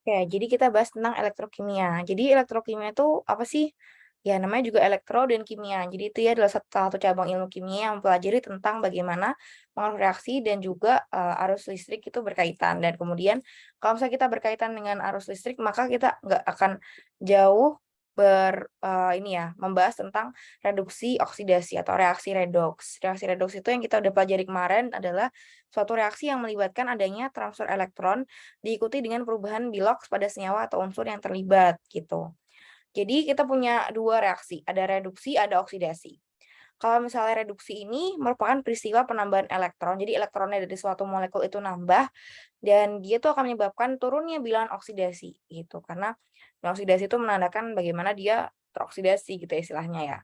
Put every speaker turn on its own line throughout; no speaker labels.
Oke, jadi kita bahas tentang elektrokimia. Jadi elektrokimia itu apa sih? Ya, namanya juga elektro dan kimia. Jadi itu ya adalah salah satu cabang ilmu kimia yang mempelajari tentang bagaimana pengaruh reaksi dan juga arus listrik itu berkaitan. Dan kemudian kalau misalnya kita berkaitan dengan arus listrik, maka kita nggak akan jauh ini ya, membahas tentang reduksi oksidasi atau reaksi redoks. Reaksi redoks itu yang kita udah pelajari kemarin adalah suatu reaksi yang melibatkan adanya transfer elektron diikuti dengan perubahan biloks pada senyawa atau unsur yang terlibat gitu. Jadi kita punya dua reaksi, ada reduksi, ada oksidasi. Kalau misalnya reduksi ini merupakan peristiwa penambahan elektron, jadi elektronnya dari suatu molekul itu nambah dan dia tuh akan menyebabkan turunnya bilangan oksidasi gitu. Karena bilangan oksidasi itu menandakan bagaimana dia teroksidasi gitu ya istilahnya ya.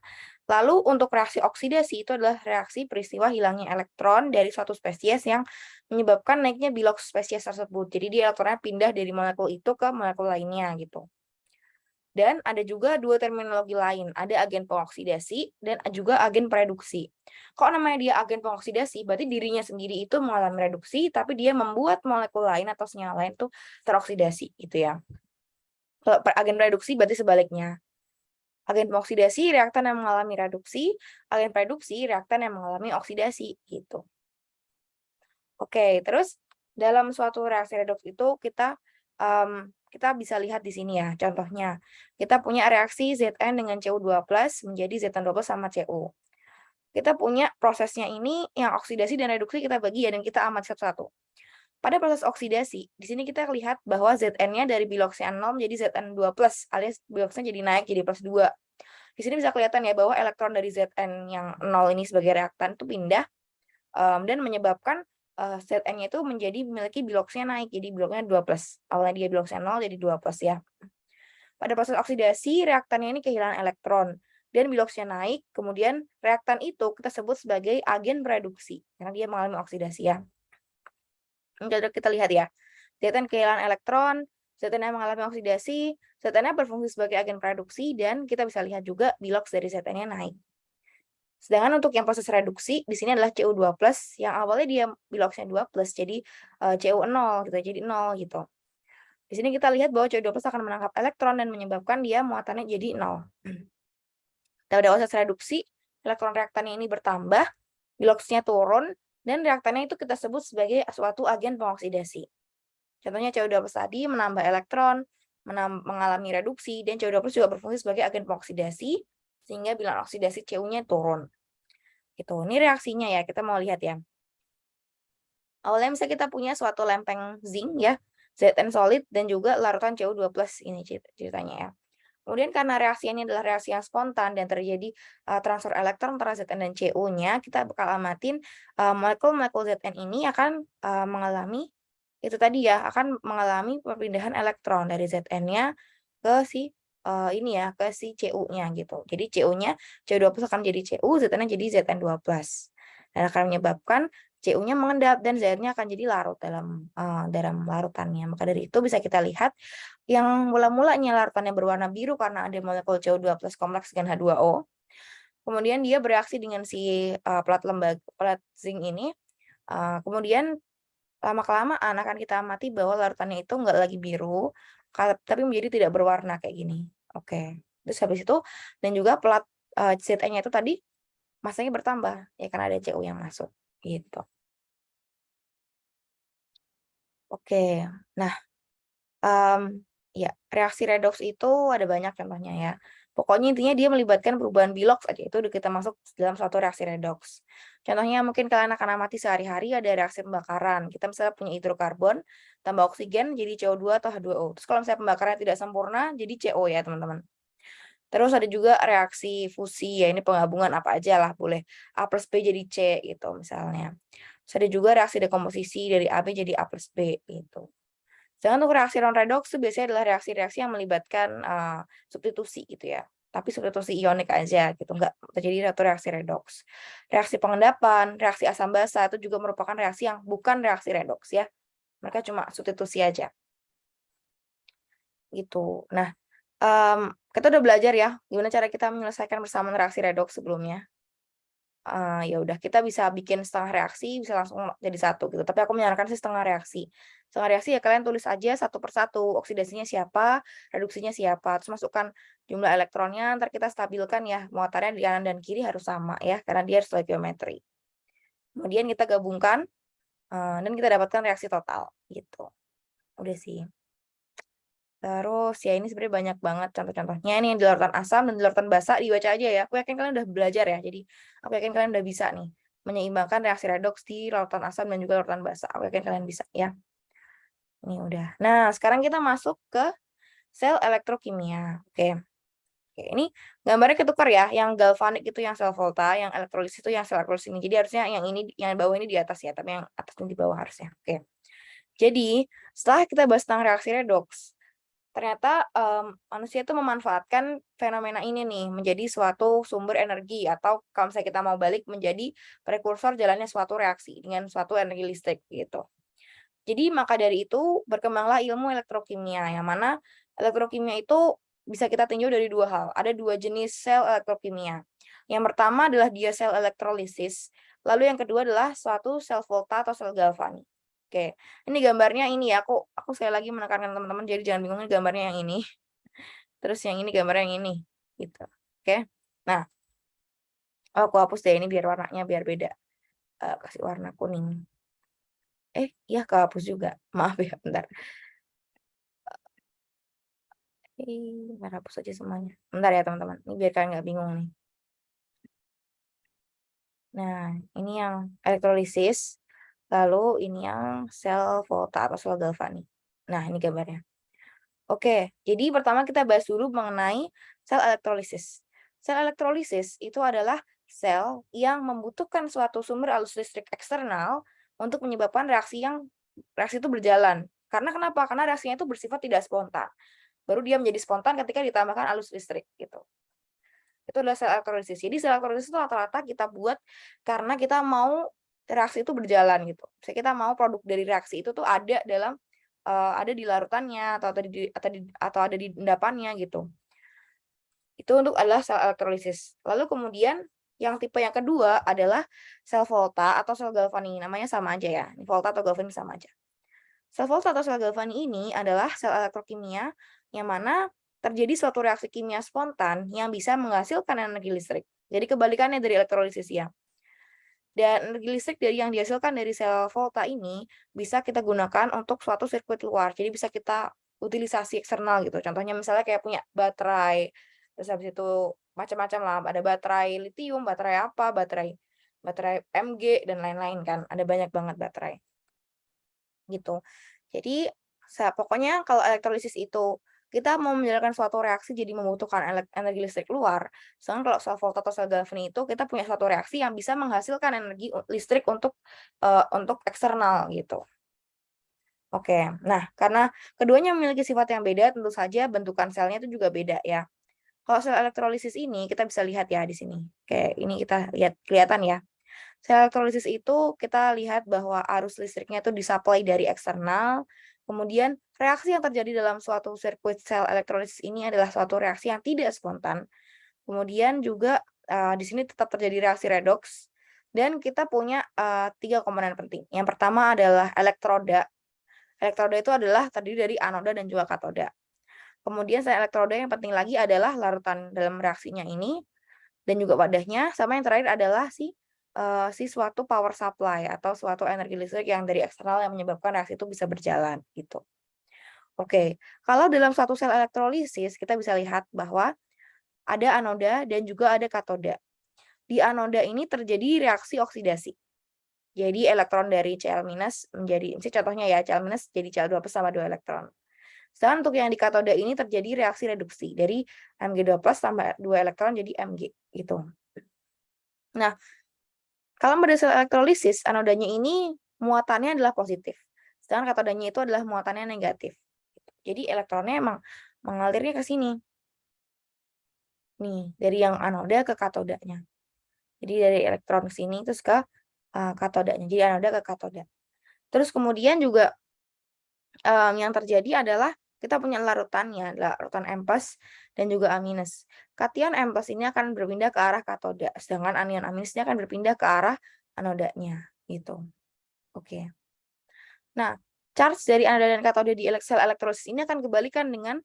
Lalu untuk reaksi oksidasi itu adalah reaksi peristiwa hilangnya elektron dari suatu spesies yang menyebabkan naiknya biloks spesies tersebut. Jadi dia elektronnya pindah dari molekul itu ke molekul lainnya gitu. Dan ada juga dua terminologi lain, ada agen pengoksidasi dan juga agen pereduksi. Kok namanya dia agen pengoksidasi? Berarti dirinya sendiri itu mengalami reduksi, tapi dia membuat molekul lain atau senyawa lain tuh teroksidasi gitu ya. Kalau agen reduksi berarti sebaliknya. Agen pengoksidasi reaktan yang mengalami reduksi, agen pereduksi reaktan yang mengalami oksidasi gitu. Oke, terus dalam suatu reaksi redoks itu kita bisa lihat di sini ya, contohnya. Kita punya reaksi Zn dengan Cu2+ menjadi Zn12 sama Cu. Kita punya prosesnya ini yang oksidasi dan reduksi kita bagi ya, dan kita amati satu-satu. Pada proses oksidasi, di sini kita lihat bahwa Zn-nya dari biloksnya 0 menjadi Zn2+, alias biloksnya jadi naik jadi +2. Di sini bisa kelihatan ya bahwa elektron dari Zn yang 0 ini sebagai reaktan itu pindah dan menyebabkan Zn-nya itu memiliki biloksnya naik, jadi biloknya 2+. Awalnya dia biloksnya 0 jadi 2+ ya. Pada proses oksidasi, reaktannya ini kehilangan elektron dan biloksnya naik, kemudian reaktan itu kita sebut sebagai agen reduksi karena dia mengalami oksidasi ya. Jadi kita lihat ya, Zn kehilangan elektron, Zn mengalami oksidasi, Zn berfungsi sebagai agen reduksi dan kita bisa lihat juga biloks dari Zn naik. Sedangkan untuk yang proses reduksi, di sini adalah Cu2+, yang awalnya dia biloksnya 2+, jadi Cu0 gitu, jadi 0 gitu. Di sini kita lihat bahwa Cu2+ akan menangkap elektron dan menyebabkan dia muatannya jadi 0. Pada proses reduksi, elektron reaktannya ini bertambah, biloksnya turun, dan reaktannya itu kita sebut sebagai suatu agen pengoksidasi. Contohnya Cu2+ tadi menambah elektron, mengalami reduksi, dan Cu2+ juga berfungsi sebagai agen pengoksidasi, sehingga bilangan oksidasi Cu-nya turun. Gitu. Ini reaksinya ya, kita mau lihat ya. Awalnya misalnya kita punya suatu lempeng zinc ya, Zn solid dan juga larutan Cu2+ ini ceritanya ya. Kemudian karena reaksi ini adalah reaksi yang spontan dan terjadi transfer elektron antara Zn dan Cu-nya, kita bakal amatin molekul-molekul Zn ini akan mengalami itu tadi ya, akan mengalami perpindahan elektron dari Zn-nya ke si ini ya, ke si Cu-nya gitu. Jadi Cu2+ akan jadi Cu, Zn-nya jadi Zn2+. Dan akan menyebabkan Cu-nya mengendap dan Zn-nya akan jadi larut dalam larutannya. Maka dari itu bisa kita lihat yang mula-mulanya larutannya berwarna biru karena ada molekul Cu2+ kompleks dengan H2O. Kemudian dia bereaksi dengan si plat zinc ini, kemudian lama-kelamaan akan kita amati bahwa larutannya itu enggak lagi biru, tapi menjadi tidak berwarna kayak gini. Oke. Terus habis itu dan juga plat Zn-nya itu tadi masanya bertambah, ya karena ada Cu yang masuk, gitu. Oke. Nah, ya, reaksi redoks itu ada banyak contohnya ya. Pokoknya intinya dia melibatkan perubahan biloks aja, itu udah kita masuk dalam suatu reaksi redoks. Contohnya mungkin kalian akan amati sehari-hari ada reaksi pembakaran. Kita misalnya punya hidrokarbon, tambah oksigen jadi CO2 atau H2O. Terus kalau misalnya pembakarannya tidak sempurna, jadi CO ya teman-teman. Terus ada juga reaksi fusi, ya ini penggabungan apa aja lah, boleh A plus B jadi C gitu misalnya. Terus ada juga reaksi dekomposisi dari AB jadi A plus B gitu. Sedangkan untuk reaksi non-redoks itu biasanya adalah reaksi-reaksi yang melibatkan substitusi gitu ya. Tapi substitusi ionik aja gitu, nggak terjadi satu reaksi redoks. Reaksi pengendapan, reaksi asam basa itu juga merupakan reaksi yang bukan reaksi redoks ya. Mereka cuma substitusi aja gitu. Nah, kita udah belajar ya gimana cara kita menyelesaikan persamaan reaksi redoks sebelumnya. ya udah kita bisa bikin setengah reaksi, bisa langsung jadi satu gitu, tapi aku menyarankan sih setengah reaksi. Setengah reaksi ya kalian tulis aja satu per satu, oksidasinya siapa, reduksinya siapa, terus masukkan jumlah elektronnya, ntar kita stabilkan ya, muatannya di kanan dan kiri harus sama ya, karena dia harus stoikiometri. Kemudian kita gabungkan, dan kita dapatkan reaksi total, gitu. Udah sih. Terus ya ini sebenarnya banyak banget contoh-contohnya, ini yang di larutan asam dan di larutan basa dibaca aja ya, aku yakin kalian udah belajar ya, jadi aku yakin kalian udah bisa nih, menyeimbangkan reaksi redoks di larutan asam dan juga larutan basa, aku yakin kalian bisa ya. Ini udah. Nah, sekarang kita masuk ke sel elektrokimia. Oke. Oke, ini gambarnya ketukar ya, yang galvanik itu yang sel volta, yang elektrolisis itu yang sel elektrolisis ini. Jadi harusnya yang ini, yang bawah ini di atas ya, tapi yang atas ini di bawah harusnya. Oke. Jadi, setelah kita bahas tentang reaksi redoks, ternyata manusia itu memanfaatkan fenomena ini nih menjadi suatu sumber energi atau kalau misalnya kita mau balik menjadi prekursor jalannya suatu reaksi dengan suatu energi listrik gitu. Jadi maka dari itu berkembanglah ilmu elektrokimia yang mana elektrokimia itu bisa kita tinjau dari dua hal. Ada dua jenis sel elektrokimia. Yang pertama adalah dia sel elektrolisis, lalu yang kedua adalah suatu sel volta atau sel galvanik. Oke, ini gambarnya ini ya, aku sekali lagi menekankan teman-teman jadi jangan bingung ini gambarnya yang ini. Terus yang ini gambarnya yang ini, gitu. Oke. Nah, aku hapus deh ini biar warnanya biar beda. Kasih warna kuning. Iya kehapus juga. Maaf ya, bentar. Bentar hapus aja semuanya. Bentar ya teman-teman, ini biar kalian nggak bingung nih. Nah, ini yang elektrolisis, lalu ini yang sel volta atau sel galvanik. Nah, ini gambarnya. Oke, jadi pertama kita bahas dulu mengenai sel elektrolisis. Sel elektrolisis itu adalah sel yang membutuhkan suatu sumber arus listrik eksternal untuk menyebabkan reaksi itu berjalan. Karena kenapa? Karena reaksinya itu bersifat tidak spontan. Baru dia menjadi spontan ketika ditambahkan arus listrik gitu. Itu adalah sel elektrolisis. Jadi sel elektrolisis itu rata-rata kita buat karena kita mau reaksi itu berjalan gitu. Misalnya kita mau produk dari reaksi itu tuh ada dalam ada di larutannya atau ada di endapannya gitu. Itu untuk adalah sel elektrolisis. Lalu kemudian yang tipe yang kedua adalah sel volta atau sel galvanik. Namanya sama aja ya. Volta atau galvanik sama aja. Sel volta atau sel galvanik ini adalah sel elektrokimia yang mana terjadi suatu reaksi kimia spontan yang bisa menghasilkan energi listrik. Jadi kebalikannya dari elektrolisis ya. Dan energi listrik yang dihasilkan dari sel volta ini bisa kita gunakan untuk suatu sirkuit luar. Jadi bisa kita utilisasi eksternal gitu. Contohnya misalnya kayak punya baterai, terus habis itu macam-macam lah. Ada baterai litium, baterai apa, baterai baterai Mg dan lain-lain kan. Ada banyak banget baterai gitu. Jadi pokoknya kalau elektrolisis itu kita mau menjalankan suatu reaksi jadi membutuhkan energi listrik luar. Sedangkan kalau sel volta atau sel galvanik itu kita punya suatu reaksi yang bisa menghasilkan energi listrik untuk eksternal gitu. Oke, nah karena keduanya memiliki sifat yang beda, tentu saja bentukan selnya itu juga beda ya. Kalau sel elektrolisis ini kita bisa lihat ya di sini. Kayak ini kita lihat kelihatan ya. Sel elektrolisis itu kita lihat bahwa arus listriknya itu disuplai dari eksternal, kemudian reaksi yang terjadi dalam suatu sirkuit sel elektrolisis ini adalah suatu reaksi yang tidak spontan. Kemudian juga di sini tetap terjadi reaksi redoks dan kita punya 3 komponen penting. Yang pertama adalah elektroda. Elektroda itu adalah terdiri dari anoda dan juga katoda. Kemudian selain elektroda yang penting lagi adalah larutan dalam reaksinya ini dan juga wadahnya, sama yang terakhir adalah si suatu power supply atau suatu energi listrik yang dari eksternal yang menyebabkan reaksi itu bisa berjalan, gitu. Oke, kalau dalam suatu sel elektrolisis kita bisa lihat bahwa ada anoda dan juga ada katoda. Di anoda ini terjadi reaksi oksidasi. Jadi elektron dari Cl- menjadi ini contohnya ya, Cl- jadi Cl2+ sama 2 elektron. Sedangkan untuk yang di katoda ini terjadi reaksi reduksi dari Mg2+ tambah 2 elektron jadi Mg gitu. Nah, kalau pada sel elektrolisis, anodanya ini muatannya adalah positif. Sedangkan katodanya itu adalah muatannya negatif. Jadi elektronnya emang mengalirnya ke sini. Nih, dari yang anoda ke katodanya. Jadi dari elektron ke sini terus ke katodanya. Jadi anoda ke katoda. Terus kemudian juga yang terjadi adalah kita punya larutannya, larutan M+ dan juga A-. Kation M+ ini akan berpindah ke arah katoda, sedangkan anion A- ini akan berpindah ke arah anodanya, gitu. Oke. Nah, charge dari anoda dan katoda di sel elektrolisis ini akan kebalikan dengan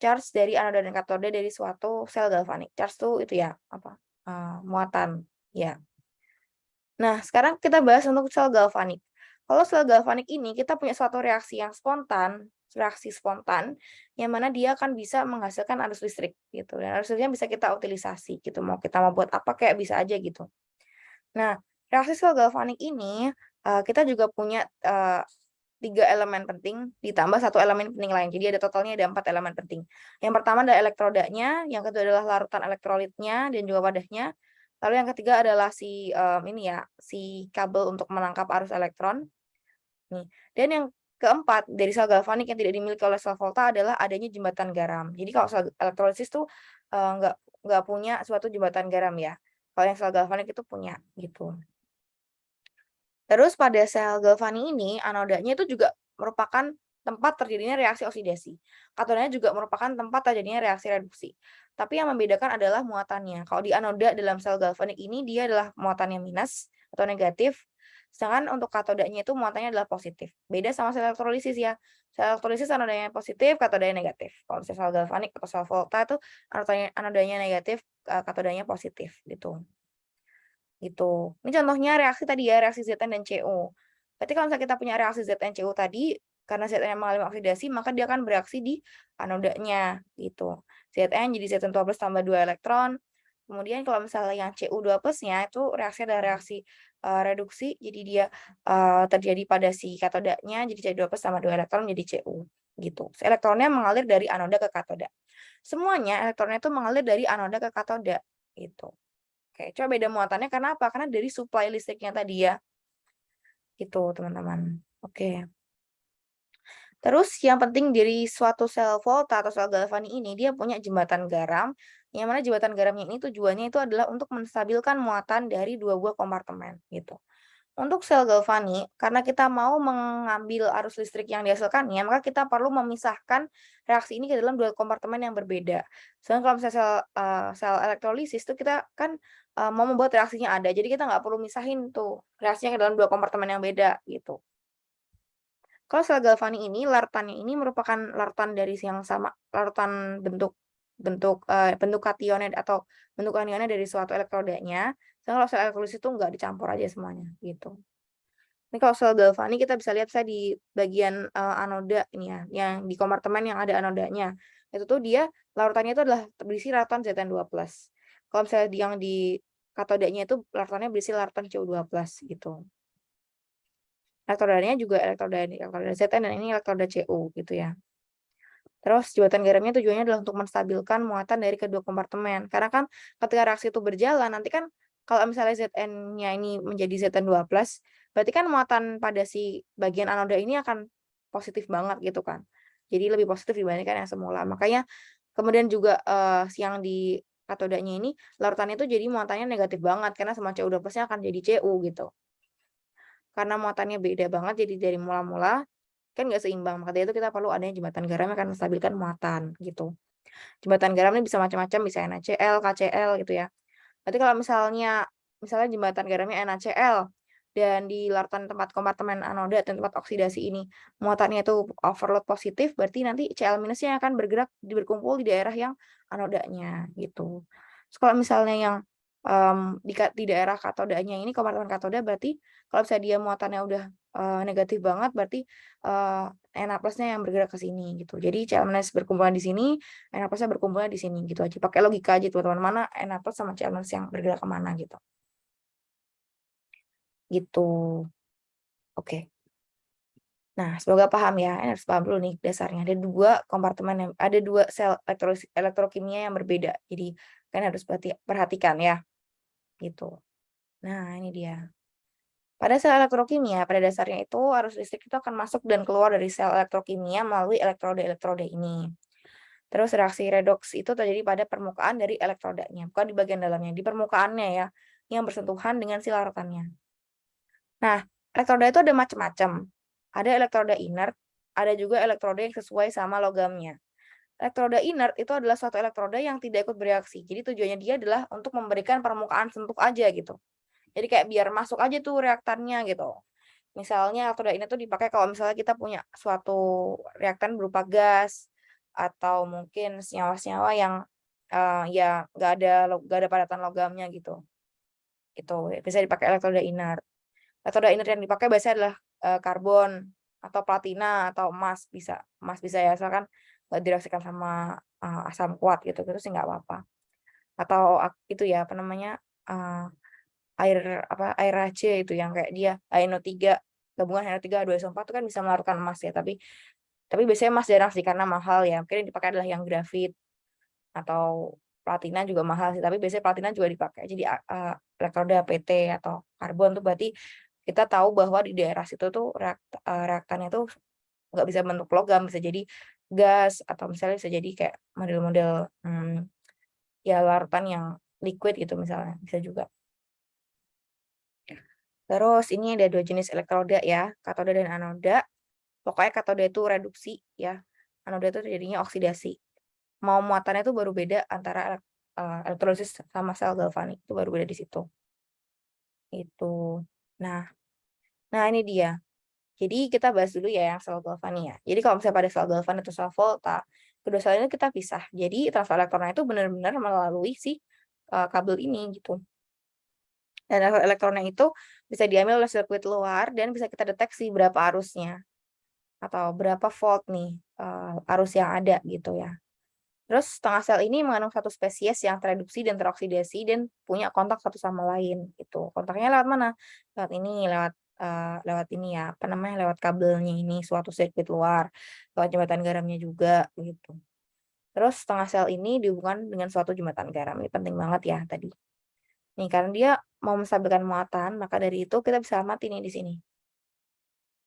charge dari anoda dan katoda dari suatu sel galvanik. Charge itu ya, apa, muatan, ya. Nah, sekarang kita bahas untuk sel galvanik. Kalau sel galvanik ini kita punya suatu reaksi yang spontan, reaksi spontan, yang mana dia akan bisa menghasilkan arus listrik gitu. Dan arus listriknya bisa kita utilisasi gitu. Mau kita mau buat apa kayak bisa aja gitu. Nah, reaksi sel galvanik ini kita juga punya 3 elemen penting ditambah 1 elemen penting lain. Jadi ada totalnya ada 4 elemen penting. Yang pertama adalah elektrodanya, yang kedua adalah larutan elektrolitnya dan juga wadahnya. Lalu yang ketiga adalah si kabel untuk menangkap arus elektron. Nih. Dan yang keempat dari sel galvanik yang tidak dimiliki oleh sel volta adalah adanya jembatan garam. Jadi kalau sel elektrolisis tuh nggak punya suatu jembatan garam ya. Kalau yang sel galvanik itu punya gitu. Terus pada sel galvani ini, anodanya itu juga merupakan tempat terjadinya reaksi oksidasi. Katodanya juga merupakan tempat terjadinya reaksi reduksi. Tapi yang membedakan adalah muatannya. Kalau di anoda dalam sel galvanik ini dia adalah muatannya minus atau negatif. Sedangkan untuk katodanya itu muatannya adalah positif. Beda sama sel elektrolisis ya. Sel elektrolisis anodanya positif, katodanya negatif. Kalau sel galvanik atau sel volta itu anodanya negatif, katodanya positif gitu. Gitu. Ini contohnya reaksi tadi ya, reaksi Zn dan Cu. Berarti kalau misalnya kita punya reaksi Zn Cu tadi, karena Zn mengalami oksidasi, maka dia akan bereaksi di anodanya, gitu. Zn jadi Zn2+ tambah 2 elektron. Kemudian kalau misalnya yang Cu2+-nya itu reaksi adalah reaksi reduksi, jadi dia terjadi pada si katodanya, jadi Cu2+ tambah 2 elektron menjadi Cu. Gitu. Elektronnya mengalir dari anoda ke katoda. Semuanya elektronnya itu mengalir dari anoda ke katoda. Gitu. Oke, coba beda muatannya karena apa? Karena dari supply listriknya tadi ya. Gitu, teman-teman. Oke. Terus yang penting dari suatu sel volta atau sel galvani ini, dia punya jembatan garam, yang mana jembatan garamnya ini tujuannya itu adalah untuk menstabilkan muatan dari 2 buah kompartemen, gitu. Untuk sel galvani, karena kita mau mengambil arus listrik yang dihasilkannya, maka kita perlu memisahkan reaksi ini ke dalam 2 kompartemen yang berbeda. Sedangkan kalau misalnya sel elektrolisis itu kita kan, mau membuat reaksinya ada, jadi kita nggak perlu misahin tuh reaksinya ke dalam 2 kompartemen yang beda, gitu. Kalau sel galvani ini, larutannya ini merupakan larutan dari yang sama, larutan bentuk bentuk, bentuk kationnya atau bentuk anionnya dari suatu elektrodanya, sedangkan kalau sel elektrolisis itu nggak dicampur aja semuanya, gitu. Ini kalau sel galvani kita bisa lihat saya di bagian, anoda ini ya, yang di kompartemen yang ada anodanya. Itu tuh dia larutannya itu adalah berisi larutan Zn2+. Kalau misalnya yang di katodanya itu larutannya berisi larutan Cu2+, gitu. Elektrodanya juga elektroda Zn dan ini elektroda Cu gitu ya. Terus jembatan garamnya tujuannya adalah untuk menstabilkan muatan dari kedua kompartemen. Karena kan ketika reaksi itu berjalan, nanti kan kalau misalnya Zn-nya ini menjadi Zn2+, berarti kan muatan pada si bagian anoda ini akan positif banget gitu kan. Jadi lebih positif dibandingkan yang semula. Makanya kemudian juga yang di katodanya ini larutannya itu jadi muatannya negatif banget karena sama Cu2+-nya akan jadi Cu gitu. Karena muatannya beda banget jadi dari mula-mula kan nggak seimbang, maka dari itu kita perlu adanya jembatan garam yang akan menstabilkan muatan gitu. Jembatan garam ini bisa macam-macam, bisa NaCl, KCl gitu ya. Berarti kalau misalnya jembatan garamnya NaCl dan di larutan tempat kompartemen anoda dan tempat oksidasi ini muatannya itu overload positif, berarti nanti Cl minusnya akan berkumpul di daerah yang anodanya gitu. Terus kalau misalnya yang di daerah katodanya ini kompartemen katoda berarti kalau misalnya dia muatannya udah negatif banget berarti Na+-nya yang bergerak ke sini gitu. Jadi Cl- berkumpulan di sini, Na+-nya berkumpulnya di sini gitu aja. Pakai logika aja teman-teman, mana Na+ sama Cl- yang bergerak ke mana gitu. Gitu. Oke. Nah, semoga paham ya. Harus paham dulu nih dasarnya. Ada dua sel elektrokimia yang berbeda. Jadi kalian harus perhatikan ya. Gitu. Nah, ini dia. Pada sel elektrokimia, pada dasarnya itu arus listrik itu akan masuk dan keluar dari sel elektrokimia melalui elektroda-elektroda ini. Terus reaksi redoks itu terjadi pada permukaan dari elektrodanya, bukan di bagian dalamnya, di permukaannya ya, yang bersentuhan dengan si larutannya. Nah, elektroda itu ada macam-macam. Ada elektroda inert, ada juga elektroda yang sesuai sama logamnya. Elektroda inert itu adalah suatu elektroda yang tidak ikut bereaksi. Jadi tujuannya dia adalah untuk memberikan permukaan sentuh aja gitu. Jadi kayak biar masuk aja tuh reaktannya gitu. Misalnya elektroda inert tuh dipakai kalau misalnya kita punya suatu reaktan berupa gas atau mungkin senyawa-senyawa yang ya nggak ada padatan logamnya gitu. Itu bisa dipakai elektroda inert. Elektroda inert yang dipakai biasanya adalah karbon atau platina atau emas bisa. Emas bisa ya, asalkan nggak direaksikan sama asam kuat gitu, gitu sih nggak apa-apa. Atau itu ya, apa namanya, eee, air HC itu yang kayak dia HNO3, gabungan HNO3 H2SO4 itu kan bisa melarutkan emas ya, tapi biasanya emas jarang sih karena mahal ya, mungkin yang dipakai adalah yang grafit atau platina juga mahal sih, tapi biasanya platina juga dipakai. Jadi elektroda PT atau karbon tuh berarti kita tahu bahwa di daerah situ tuh reaktannya tuh nggak bisa bentuk logam, bisa jadi gas atau misalnya bisa jadi kayak model-model, ya larutan yang liquid gitu misalnya, bisa juga. Terus ini ada 2 jenis elektroda ya, katoda dan anoda. Pokoknya katoda itu reduksi ya, anoda itu terjadinya oksidasi. Mau muatannya itu baru beda antara elektrolisis sama sel galvanik, itu baru beda di situ, itu. Nah nah ini dia. Jadi kita bahas dulu ya yang sel galvani ya. Jadi kalau misalnya pada sel galvan atau sel volta, kedua sel ini kita pisah. Jadi transfer elektronnya itu benar-benar melalui si kabel ini gitu. Dan elektronnya itu bisa diambil oleh sirkuit luar dan bisa kita deteksi berapa arusnya atau berapa volt nih arus yang ada gitu ya. Terus setengah sel ini mengandung satu spesies yang tereduksi dan teroksidasi dan punya kontak satu sama lain gitu. Kontaknya lewat mana? Lewat ini, lewat ini ya, apa namanya, lewat kabelnya ini, suatu sirkuit luar, lewat jembatan garamnya juga gitu. Terus setengah sel ini dihubungkan dengan suatu jembatan garam. Ini penting banget ya tadi. Nih karena dia mau menstabilkan muatan, maka dari itu kita bisa amati nih di sini.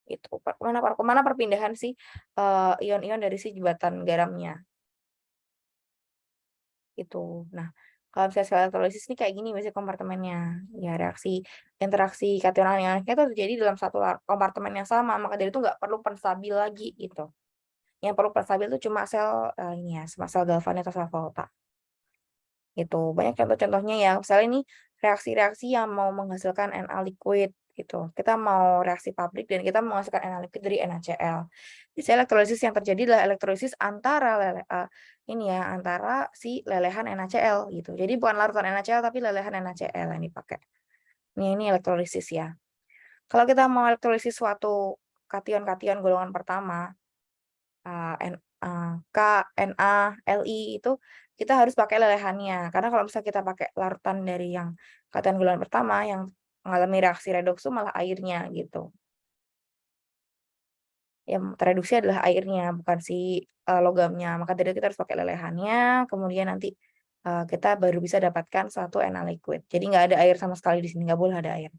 Itu kemana perpindahan si ion-ion dari si jembatan garamnya. Gitu. Nah, kalau misalnya sel elektrolisis ini kayak gini biasanya kompartemennya. Ya interaksi kation anion-ionnya itu terjadi dalam satu kompartemen yang sama, maka dari itu nggak perlu penstabil lagi gitu. Yang perlu penstabil itu cuma sel, ini ya, cuma sel galvani atau sel volta. Gitu. Banyak contoh-contohnya ya, misalnya ini reaksi-reaksi yang mau menghasilkan Na liquid gitu. Kita mau reaksi pabrik dan kita menghasilkan Na liquid dari NaCl. Jadi elektrolisis yang terjadi adalah elektrolisis antara ini ya, antara si lelehan NaCl gitu. Jadi bukan larutan NaCl tapi lelehan NaCl yang dipakai. Ini elektrolisis ya. Kalau kita mau elektrolisis suatu kation-kation golongan pertama, K, Na, Li itu kita harus pakai lelehannya. Karena kalau misalnya kita pakai larutan dari yang kation golongan pertama yang mengalami reaksi redoks itu malah airnya gitu. Yang tereduksi adalah airnya bukan si logamnya. Maka dari itu kita harus pakai lelehannya, kemudian nanti kita baru bisa dapatkan suatu Na liquid. Jadi nggak ada air sama sekali di sini, nggak boleh ada air.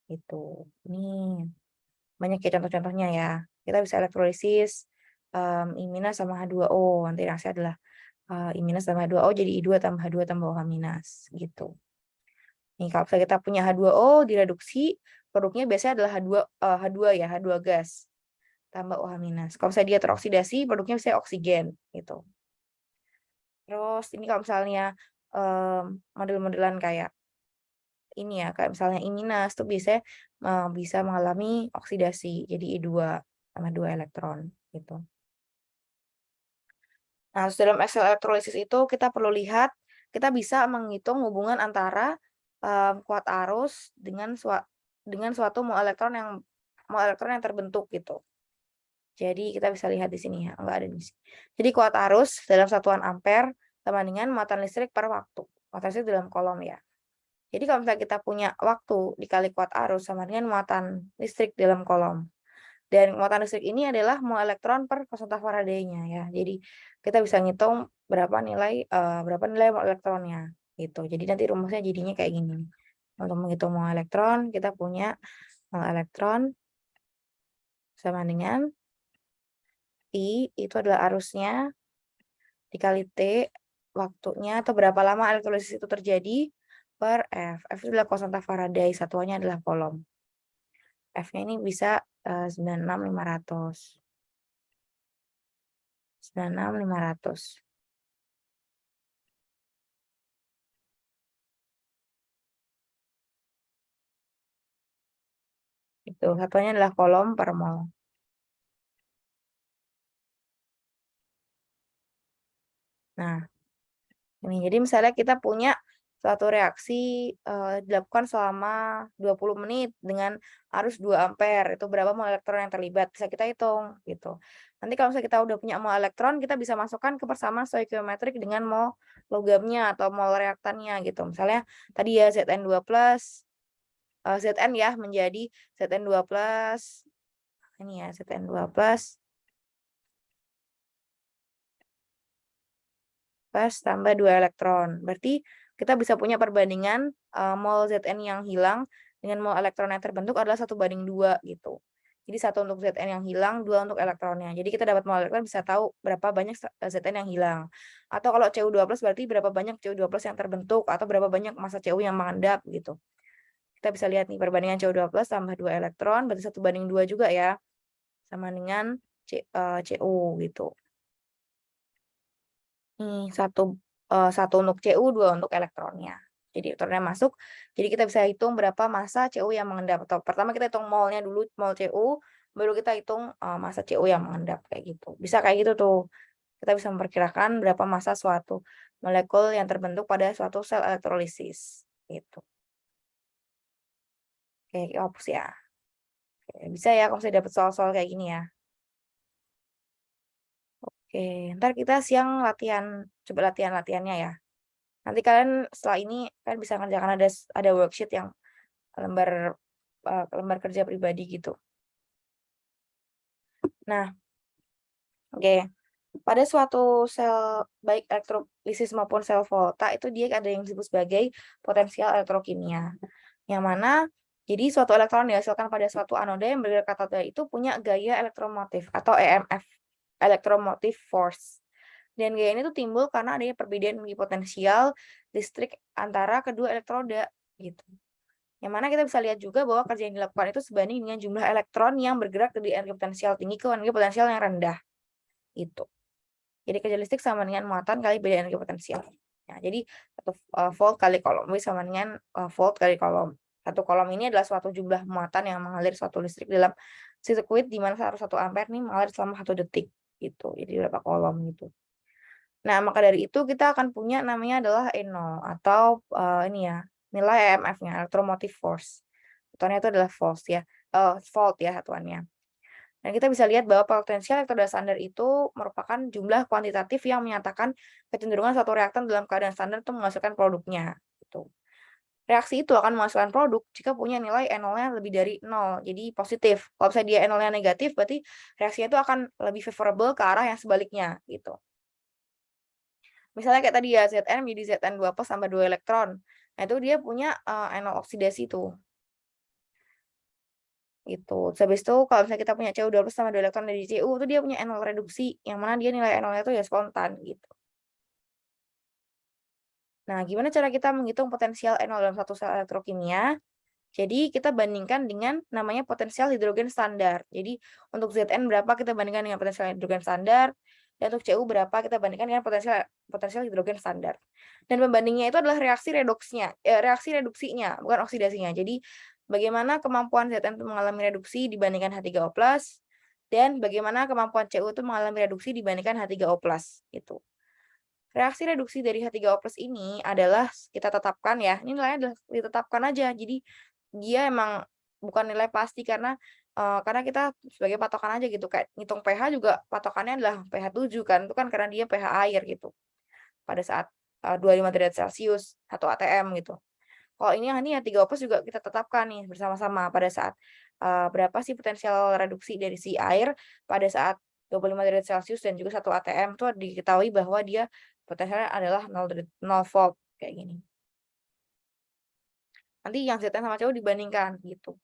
Gitu. Ini banyak ya contoh-contohnya ya. Kita bisa elektrolisis I- sama H2O. Nanti reaksinya adalah I- tambah H2O jadi I2 tambah H2 tambah OH- gitu. Nih kalau misalnya kita punya H2O direduksi, produknya biasanya adalah H2 ya, H2 gas tambah OH-. Kalau misalnya dia teroksidasi, produknya biasanya oksigen gitu. Terus ini kalau misalnya model-modelan kayak ini ya, kayak misalnya I- tuh biasanya bisa mengalami oksidasi jadi I2 tambah 2 elektron gitu. Nah, terus dalam Excel elektrolisis itu kita perlu lihat, kita bisa menghitung hubungan antara kuat arus dengan suatu mol elektron yang terbentuk gitu. Jadi kita bisa lihat di sini ya, enggak ada di sini. Jadi kuat arus dalam satuan ampere sama dengan muatan listrik per waktu. Muatan listrik dalam kolom ya. Jadi kalau misalnya kita punya waktu dikali kuat arus sama dengan muatan listrik dalam kolom. Dan muatan listrik ini adalah mol elektron per konstanta Faraday-nya ya. Jadi kita bisa ngitung berapa nilai mol elektronnya gitu. Jadi nanti rumusnya jadinya kayak gini nih. Untuk menghitung mol elektron, kita punya mol elektron sama dengan I itu adalah arusnya dikali T waktunya atau berapa lama elektrolisis itu terjadi per F. F itu adalah konstanta Faraday, satuannya adalah kolom. F-nya ini bisa 96.500. 96.500. Itu satunya adalah kolom per mol. Nah, ini jadi misalnya kita punya suatu reaksi dilakukan selama 20 menit dengan arus 2 ampere, itu berapa mol elektron yang terlibat, bisa kita hitung gitu. Nanti kalau misalnya kita udah punya mol elektron, kita bisa masukkan ke persamaan stoikiometrik dengan mol logamnya atau mol reaktannya gitu. Misalnya tadi ya Zn2+, Zn ya menjadi Zn2+, ini ya Zn2+ tambah 2 elektron. Berarti kita bisa punya perbandingan mol Zn yang hilang dengan mol elektron yang terbentuk adalah 1:2 gitu. Jadi 1 untuk Zn yang hilang, 2 untuk elektronnya. Jadi kita dapat mol elektron bisa tahu berapa banyak Zn yang hilang. Atau kalau Cu2+ berarti berapa banyak Cu2+ yang terbentuk atau berapa banyak massa Cu yang mengendap gitu. Kita bisa lihat nih perbandingan Cu2+ tambah 2 elektron berarti 1:2 juga ya. Sama dengan Cu gitu. Nih, satu untuk Cu, 2 untuk elektronnya. Jadi elektronnya masuk, jadi kita bisa hitung berapa massa Cu yang mengendap. Atau pertama kita hitung molnya dulu, mol Cu, baru kita hitung massa Cu yang mengendap kayak gitu. Bisa kayak gitu tuh. Kita bisa memperkirakan berapa massa suatu molekul yang terbentuk pada suatu sel elektrolisis. Gitu. Oke, hapus ya. Oke, bisa ya kalau saya dapat soal-soal kayak gini ya. Oke, ntar kita siang latihan, coba latihan-latihannya ya. Nanti kalian setelah ini kalian bisa ngerjakan ada worksheet yang lembar lembar kerja pribadi gitu. Nah, oke. Pada suatu sel baik elektrolisis maupun sel volta itu dia ada yang disebut sebagai potensial elektrokimia. Yang mana jadi suatu elektron dihasilkan pada suatu anoda yang bergerak katode itu punya gaya elektromotif atau EMF, electromotive force. Dan gaya ini tuh timbul karena adanya perbedaan energi potensial listrik antara kedua elektroda gitu. Yang mana kita bisa lihat juga bahwa kerja yang dilakukan itu sebanding dengan jumlah elektron yang bergerak dari energi potensial tinggi ke energi potensial yang rendah. Itu. Jadi kerja listrik sama dengan muatan kali beda energi potensial. Nah, jadi volt kali kolom V sama dengan volt kali kolom. Satu kolom ini adalah suatu jumlah muatan yang mengalir suatu listrik dalam sirkuit di mana 1 ampere nih mengalir selama 1 detik gitu. Jadi berapa kolom gitu. Nah, maka dari itu kita akan punya namanya adalah E0 atau ini ya, nilai EMF-nya, electromotive force. Satuannya itu adalah volt ya satuannya. Dan kita bisa lihat bahwa potensial elektroda standar itu merupakan jumlah kuantitatif yang menyatakan kecenderungan suatu reaktan dalam keadaan standar itu menghasilkan produknya. Gitu. Reaksi itu akan menghasilkan produk jika punya nilai E0-nya lebih dari 0, jadi positif. Kalau misalnya dia E0-nya negatif, berarti reaksinya itu akan lebih favorable ke arah yang sebaliknya. Gitu. Misalnya kayak tadi ya, Zn menjadi Zn2+ tambah 2 elektron. Nah, itu dia punya E0 oksidasi tuh. Gitu. Terus habis itu kalau misalnya kita punya Cu2+ sama 2 elektron dari Cu itu dia punya E0 reduksi, yang mana dia nilai E0-nya itu ya spontan gitu. Nah, gimana cara kita menghitung potensial E0 dalam satu sel elektrokimia? Jadi kita bandingkan dengan namanya potensial hidrogen standar. Jadi untuk Zn berapa kita bandingkan dengan potensial hidrogen standar, dan untuk Cu berapa kita bandingkan dengan potensial potensial hidrogen standar. Dan pembandingnya itu adalah reaksi reduksinya, bukan oksidasinya. Jadi bagaimana kemampuan Zn itu mengalami reduksi dibandingkan H3O+, dan bagaimana kemampuan Cu itu mengalami reduksi dibandingkan H3O+, itu. Reaksi reduksi dari H3O+ ini adalah kita tetapkan ya, ini nilainya adalah ditetapkan aja. Jadi dia emang bukan nilai pasti karena kita sebagai patokan aja gitu, kayak ngitung pH juga patokannya adalah pH 7 kan, itu kan karena dia pH air gitu. Pada saat 25 derajat Celcius 1 atm gitu. Kalau ini H3O+ juga kita tetapkan nih bersama-sama pada saat berapa sih potensial reduksi dari si air pada saat 25 derajat Celcius dan juga 1 atm itu diketahui bahwa dia potensialnya adalah 0 volt kayak gini. Nanti yang Zn sama Cu dibandingkan gitu.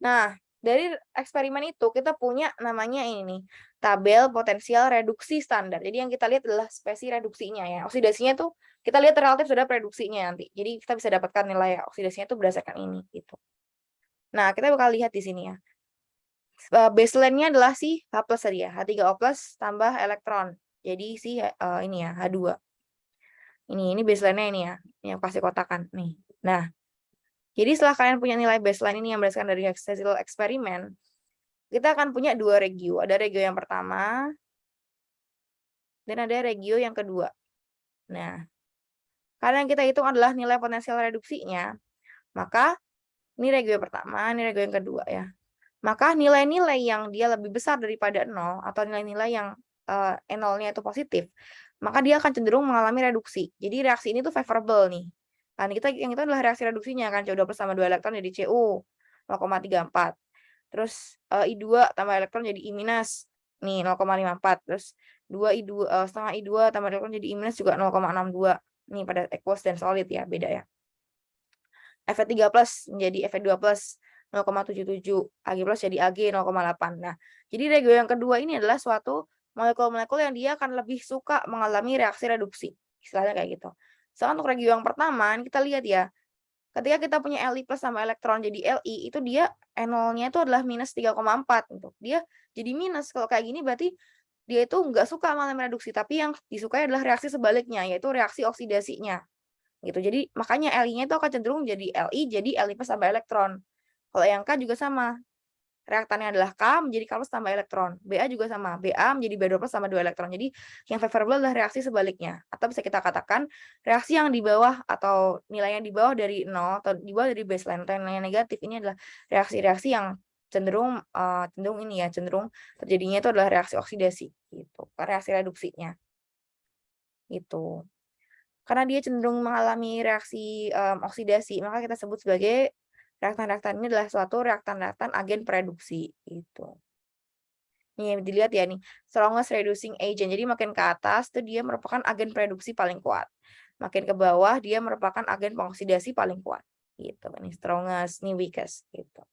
Nah, dari eksperimen itu kita punya namanya ini nih, tabel potensial reduksi standar. Jadi yang kita lihat adalah spesi reduksinya ya. Oksidasinya tuh kita lihat relatif terhadap reduksinya nanti. Jadi kita bisa dapatkan nilai oksidasinya itu berdasarkan ini gitu. Nah, kita bakal lihat di sini ya. Baseline-nya adalah si H+ tadi ya, H3O+ tambah elektron. Jadi si ini ya, H2. Ini baseline-nya ini ya, ini yang kasih kotakan nih. Nah, jadi setelah kalian punya nilai baseline ini yang berdasarkan dari hasil eksperimen, kita akan punya dua regio. Ada regio yang pertama dan ada regio yang kedua. Nah, karena yang kita hitung adalah nilai potensial reduksinya, maka ini regio yang pertama, ini regio yang kedua ya. Maka nilai-nilai yang dia lebih besar daripada 0 atau nilai-nilai yang nolnya itu positif, maka dia akan cenderung mengalami reduksi. Jadi reaksi ini tuh favorable nih. Kan yang itu adalah reaksi reduksinya kan, CO2+ sama 2 elektron jadi Cu 0,34. Terus I2 tambah elektron jadi I- nih 0,54. Terus 2 I2 setengah I2 tambah elektron jadi I- juga 0,62. Nih pada aqueous dan solid ya, beda ya. Fe3+ menjadi Fe2+ 0,77, Ag+ jadi Ag 0,8. Nah, jadi regio yang kedua ini adalah suatu molekul-molekul yang dia akan lebih suka mengalami reaksi reduksi. Istilahnya kayak gitu. Sedangkan untuk regio yang pertama, kita lihat ya, ketika kita punya Li+ sama elektron jadi Li, itu dia NO-nya itu adalah -3,4 gitu. Dia jadi minus. Kalau kayak gini berarti dia itu nggak suka mengalami reduksi, tapi yang disukai adalah reaksi sebaliknya, yaitu reaksi oksidasinya. Gitu. Jadi makanya Li-nya itu akan cenderung jadi Li, jadi Li+ tambah elektron. Kalau yang K juga sama. Reaktannya adalah K menjadi K+ tambah elektron. Ba juga sama. Ba menjadi Ba2+ tambah 2 elektron. Jadi yang favorable adalah reaksi sebaliknya. Atau bisa kita katakan reaksi yang di bawah atau nilai yang di bawah dari 0 atau di bawah dari baseline atau nilai negatif ini adalah reaksi-reaksi yang cenderung ini ya, cenderung terjadinya itu adalah reaksi oksidasi gitu. Reaksi reduksinya. Gitu. Karena dia cenderung mengalami reaksi oksidasi, maka kita sebut sebagai reaktan-reaktan ini adalah suatu reaktan-reaktan agen pereduksi gitu. Nih dilihat ya nih, strongest reducing agent. Jadi makin ke atas tuh dia merupakan agen pereduksi paling kuat. Makin ke bawah dia merupakan agen pengoksidasi paling kuat. Gitu. Ini strongest, ini weakest gitu.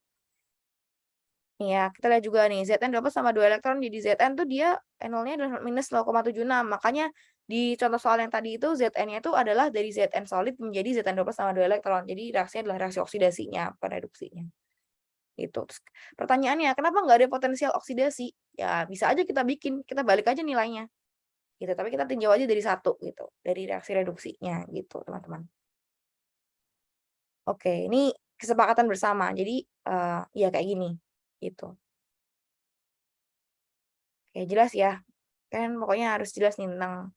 Ya, kita lihat juga nih, Zn dapat sama 2 elektron, jadi Zn tuh dia NO-nya adalah -0,76. Makanya di contoh soal yang tadi itu Zn-nya itu adalah dari Zn solid menjadi Zn dapat sama 2 elektron. Jadi reaksinya adalah reaksi oksidasinya, bukan reduksinya. Gitu. Terus, pertanyaannya, kenapa nggak ada potensial oksidasi? Ya, bisa aja kita bikin, kita balik aja nilainya. Gitu. Tapi kita tinjau aja dari 1 gitu, dari reaksi reduksinya gitu, teman-teman. Oke, ini kesepakatan bersama. Jadi, ya kayak gini, gitu. Oke, jelas ya. Kan pokoknya harus jelas nih tentang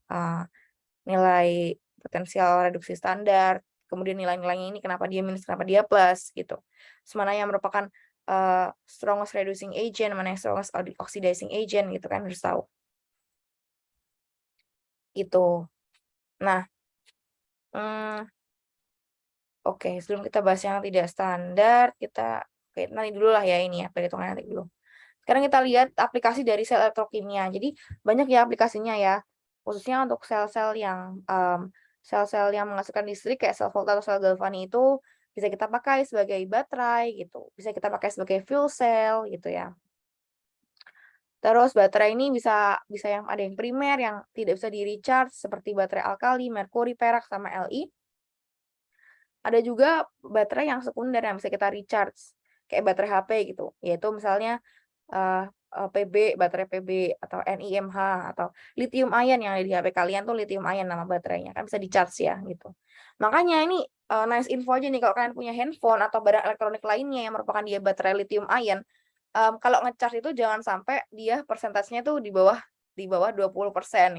nilai potensial reduksi standar, kemudian nilai-nilainya ini kenapa dia minus, kenapa dia plus gitu. Mana yang merupakan strongest reducing agent, mana yang strongest oxidizing agent gitu kan harus tahu. Gitu. Nah, oke, sebelum kita bahas yang tidak standar, kita oke, nanti dulu lah ya ini ya, perhitungan nanti dulu. Sekarang kita lihat aplikasi dari sel elektrokimia. Jadi banyak ya aplikasinya ya, khususnya untuk sel-sel yang sel-sel yang menghasilkan listrik kayak sel volta atau sel galvani itu bisa kita pakai sebagai baterai gitu, bisa kita pakai sebagai fuel cell gitu ya. Terus baterai ini bisa bisa yang ada yang primer yang tidak bisa di-recharge seperti baterai alkali, merkuri, perak sama Li. Ada juga baterai yang sekunder yang bisa kita recharge kayak baterai HP gitu, yaitu misalnya baterai PB atau NiMH atau lithium ion yang ada di HP kalian tuh lithium ion nama baterainya, kan bisa di-charge ya gitu. Makanya ini, nice info aja nih kalau kalian punya handphone atau barang elektronik lainnya yang merupakan dia baterai lithium ion, kalau nge-charge itu jangan sampai dia persentasenya tuh di bawah 20%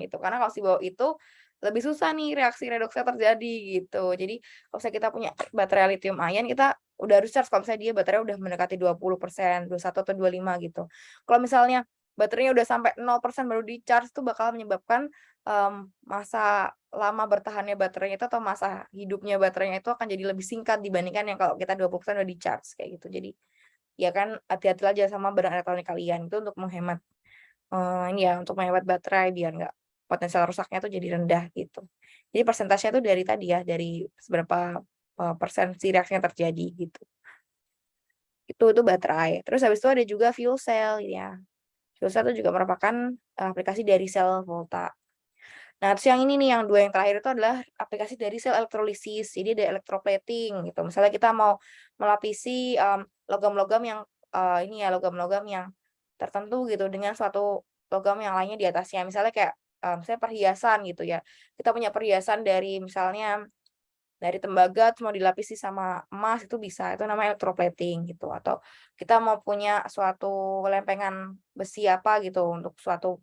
gitu. Karena kalau di bawah itu lebih susah nih reaksi redoksnya terjadi gitu. Jadi kalau misalnya kita punya baterai lithium ion, kita udah harus charge kalau misalnya dia baterainya udah mendekati 20%, 21 atau 25 gitu. Kalau misalnya baterainya udah sampai 0% baru di-charge itu bakal menyebabkan, masa lama bertahannya baterainya itu atau masa hidupnya baterainya itu akan jadi lebih singkat dibandingkan yang kalau kita 20% udah di-charge kayak gitu. Jadi, ya kan hati-hati aja sama barang elektronik kalian, itu untuk menghemat, ini ya untuk menghemat baterai biar nggak potensial rusaknya tuh jadi rendah gitu. Jadi persentasenya tuh dari tadi ya, dari seberapa, persen si reaksinya terjadi gitu. Itu baterai. Terus habis itu ada juga fuel cell ya. Fuel cell itu juga merupakan, aplikasi dari sel volta. Nah, terus yang ini nih, yang 2 yang terakhir itu adalah aplikasi dari sel elektrolisis. Jadi ada electroplating gitu. Misalnya kita mau melapisi, logam-logam yang, ini ya, logam-logam yang tertentu gitu dengan suatu logam yang lainnya di atasnya. Misalnya kayak, misalnya perhiasan gitu ya, kita punya perhiasan dari misalnya dari tembaga terus mau dilapisi sama emas itu bisa, itu namanya electroplating gitu. Atau kita mau punya suatu lempengan besi apa gitu untuk suatu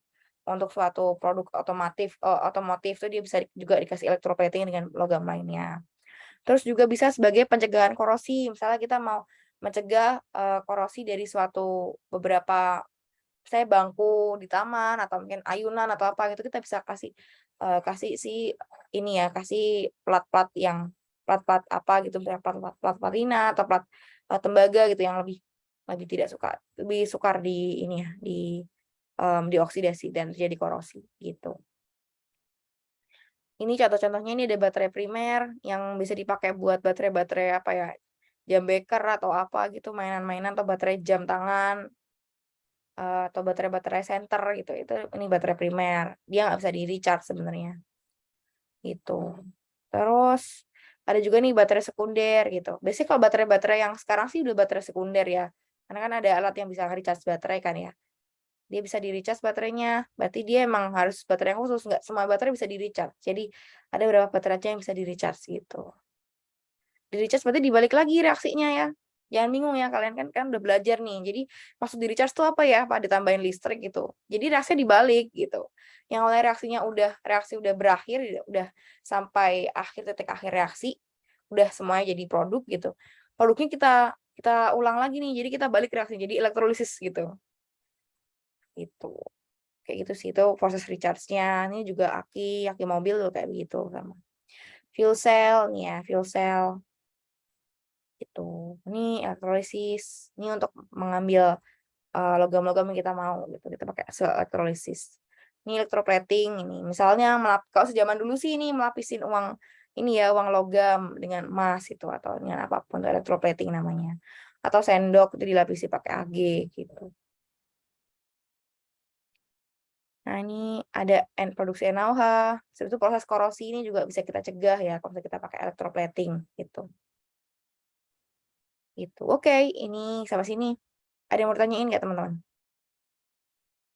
produk otomotif tuh dia bisa juga dikasih electroplating dengan logam lainnya. Terus juga bisa sebagai pencegahan korosi, misalnya kita mau mencegah, korosi dari beberapa misalnya bangku di taman atau mungkin ayunan atau apa gitu, kita bisa kasih ini ya, kasih plat-plat apa gitu, misalnya plat patina atau tembaga gitu yang lebih lebih tidak suka lebih sukar di ini ya, dioksidasi dan terjadi korosi, gitu. Ini contoh-contohnya ini ada baterai primer yang bisa dipakai buat baterai-baterai apa ya, jam beker atau apa gitu, mainan-mainan atau baterai jam tangan, atau baterai-baterai senter gitu, itu ini baterai primer. Dia nggak bisa di-recharge sebenarnya, gitu. Terus ada juga nih baterai sekunder gitu. Biasanya kalau baterai-baterai yang sekarang sih udah baterai sekunder ya, karena kan ada alat yang bisa nge-recharge baterai kan ya. Dia bisa di-recharge baterainya, berarti dia emang harus baterai yang khusus, nggak semua baterai bisa di-recharge. Jadi ada beberapa baterai aja yang bisa di-recharge gitu. Di-recharge berarti dibalik lagi reaksinya ya. Jangan bingung ya, kalian kan udah belajar nih. Jadi maksud di-recharge tuh apa ya? Apa ditambahin listrik gitu. Jadi reaksinya dibalik gitu. Yang oleh reaksi udah berakhir, udah sampai titik akhir reaksi, udah semuanya jadi produk gitu. Produknya kita kita ulang lagi nih, jadi kita balik reaksi jadi elektrolisis gitu. Gitu. Kayak gitu sih, itu proses recharge-nya. Ini juga aki mobil tuh kayak begitu sama. Fuel cell nih ya, fuel cell gitu. Ini elektrolisis, ini untuk mengambil, logam-logam yang kita mau gitu, kita pakai sel elektrolisis. Ini electroplating ini, misalnya kalau sejaman dulu sih ini melapisin uang ini ya, uang logam dengan emas itu atau dengan apapun itu electroplating namanya. Atau sendok itu dilapisi pakai AG gitu. Nah, ini ada produksi NaOH, habis itu proses korosi ini juga bisa kita cegah ya kalau misalnya kita pakai electroplating gitu, gitu. Oke, ini sampai sini. Ada yang mau ditanyain nggak teman-teman?